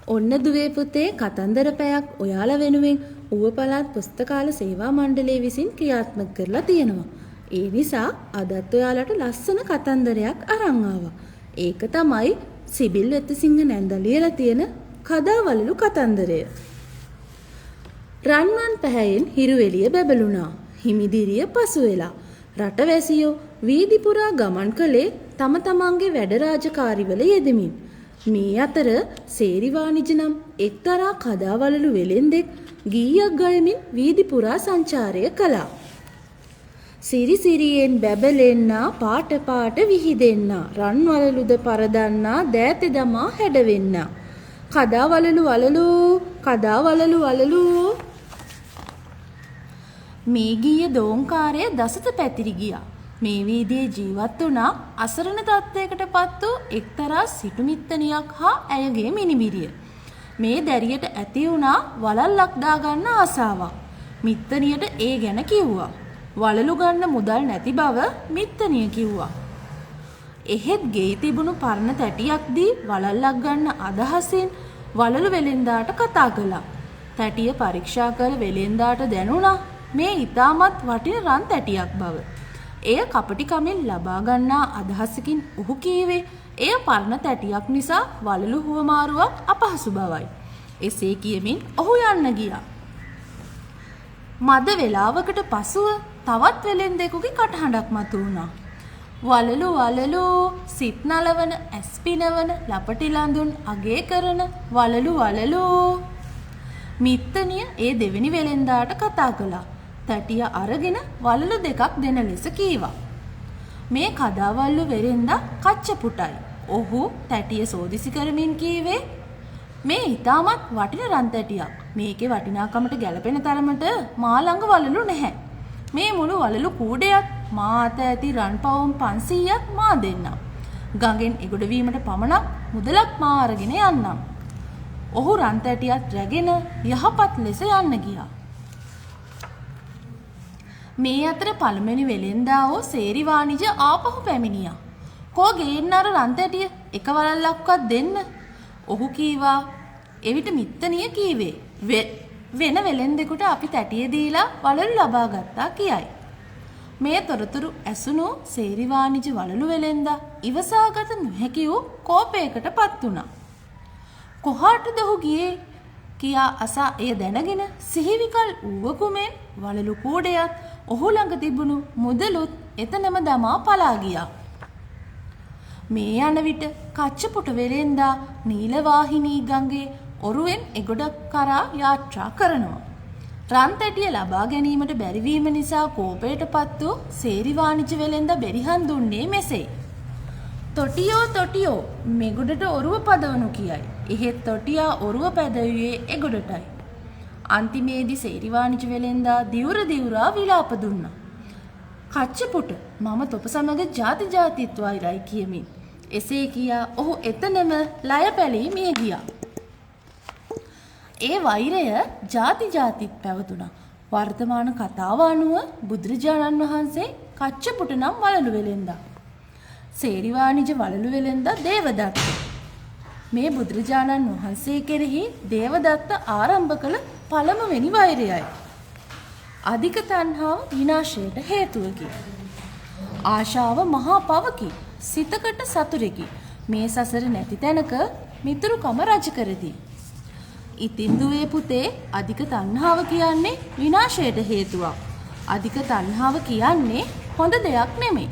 ඔන්න දුවේ පුතේ කතන්දර පැයක් ඔයාලා වෙනුවෙන් ඌව පළාත් පුස්තකාල සේවා මණ්ඩලය විසින් ක්‍රියාත්මක කරලා තියෙනවා. ඒ නිසා අදත් ඔයාලට ලස්සන කතන්දරයක් අරන් ආවා. ඒක තමයි සිබිල් වෙත්තසිංහ නැන්දා ලියලා තියෙන කදාවලලු කතන්දරය. රන්වන් පැහැයෙන් හිරු එළිය බැබළුණා. හිමිදිරිය පසු වෙලා රටවැසියෝ වීදි පුරා ගමන් කළේ තම තමන්ගේ වැඩ රාජකාරිවල යෙදෙමින්. මේ අතර සේරි වාණිජ නම් එක්තරා කදාවලලු වෙලෙන්දෙක් ගීයක් ගයමින් වීදි පුරා සංචාරය කළා. සිරි සිරියෙන් බැබලෙන්නා පාට පාට විහිදෙන්නා රන්වලලුද පරදන්නා දෑතෙ දමා හැඩවෙන්නා කදාවලලු වලලු කදාවලලු වලලු. මේ ගීය දෝංකාරය දසත පැතිරි ගියා. මේ වීදියේ ජීවත් වුණා අසරණ තත්ත්වයකට පත් වූ එක්තරා සිටුමිත්තනියක් හා ඇයගේ මිනිබිරිය. මේ දැරියට ඇති වුණා වලල්ලක් දාගන්න ආසාවක්. මිත්තනියට ඒ ගැන කිව්වා. වලලු ගන්න මුදල් නැති බව මිත්තනිය කිව්වා. එහෙත් ගෙයි තිබුණු පරණ තැටියක් දී වලල්ලක් ගන්න අදහසින් වලලු වෙලෙන්දාට කතා කළා. තැටිය පරීක්ෂා කළ වෙලෙන්දාට දැනුණා මේ ඊටමත් වටින රන් තැටියක් බව. එය කපටිකමින් ලබා ගන්නා අදහසකින් ඔහු කීවේ එය පරණ තැටියක් නිසා වලලු හුවමාරුවක් අපහසු බවයි. එසේ කියමින් ඔහු යන්න ගියා. මද වේලාවකට පසුව තවත් වෙලෙන්දෙකුගේ කටහඬක් මතුවුණා. වලලු වලලු සිත් නලවන ඇස් පිනවන ලපටි ලඳුන් අගේ කරන වලලු වලලු. මිත්තනිය ඒ දෙවෙනි වෙලෙන්දාට කතා කළා. තැටිය අරගෙන වලලු දෙකක් දෙන ලෙස කීවා. මේ කදාවල්ලු වෙරෙන්දා කච්චපුටයි. ඔහු තැටිය සෝදිසි කරමින් කීවේ මේ ඊටමත් වටින රන් තැටියක්. මේකේ වටිනාකමට ගැලපෙන තරමට මා ළඟ වලලු නැහැ. මේ මුළු වලලු කූඩයත් මා අත ඇති රන් පවුම් 500ක් මා දෙන්නම්. ගඟෙන් එගොඩ වීමට පමණක් මුදලක් මා අරගෙන යන්නම්. ඔහු රන් තැටියත් රැගෙන යහපත් ලෙස යන්න ගියා. මේ අතර පළමුවෙනි වෙලෙන්දාවෝ සේරි වාණිජ ආපහු පැමිණියා. කෝ ගේන්න අර රන් තැටිය එක වලල්ලක්වත් දෙන්න. ඔහු කීවා. එවිට මිත්තනිය කීවේ වෙන වෙලෙන්දෙකුට අපි තැටිය දීලා වලලු ලබා ගත්තා කියයි. මේ තොරතුරු ඇසුණු සේරි වාණිජ වලලු වෙලෙන්දා ඉවසාගත නොහැකි වූ කෝපයකටපත් වුණා. කොහාටද ඔහු ගියේ කියා අසා එය දැනගෙන සිහිවිකල් ඌවකුමෙන් වලලු කූඩයත් ඔහු ළඟ තිබුණු මුදලුත් එතනම දමා පලා ගියා. මේ යන විට කච්චපුට වෙලෙන්දා නීලවාහිනී ගඟේ ඔරුවෙන් එගොඩක් කරා යාත්‍රා කරනවා. රන් තැටිය ලබා ගැනීමට බැරිවීම නිසා කෝපයටපත් වූ සේරි වාණිජ වෙලෙන්දා බෙරිහන් දුන්නේ මෙසේ. තොටියෝ තොටියෝ මෙගොඩට ඔරුව පදවනු කියයි. එහෙත් තොටියා ඔරුව පැදවුවේ එගොඩටයි. අන්තිමේදී සේරි වාණිජ වෙලෙන්දා දිවුර දිවුරා විලාප දුන්නා. කච්චපුට මම තොප සමග ಜಾති ಜಾතිත් වෛරයි කියමින්. එසේ කියා ඔහු එතනම ලය පැලී මිය ගියා. ඒ වෛරය ಜಾති ಜಾතිත් පැවතුණා. වර්තමාන කතාව අනුව බුදුරජාණන් වහන්සේ කච්චපුට නම් වලලු වෙලෙන්දා. සේරි වාණිජ වලලු වෙලෙන්දා දේවදත්ත. මේ බුදුරජාණන් වහන්සේ කෙරෙහි දේවදත්ත ආරම්භ කළ පළමුවෙනි වෛරයයි. අධික තණ්හාව විනාශයට හේතුවකි. ආශාව මහා පවකි. සිතකට සතුරෙකි. මේ සසර නැති තැනක මිතුරුකම රජ කරති. ඉතින් දුවේ පුතේ අධික තණ්හාව කියන්නේ විනාශයට හේතුවක්. අධික තණ්හාව කියන්නේ හොඳ දෙයක් නෙමෙයි.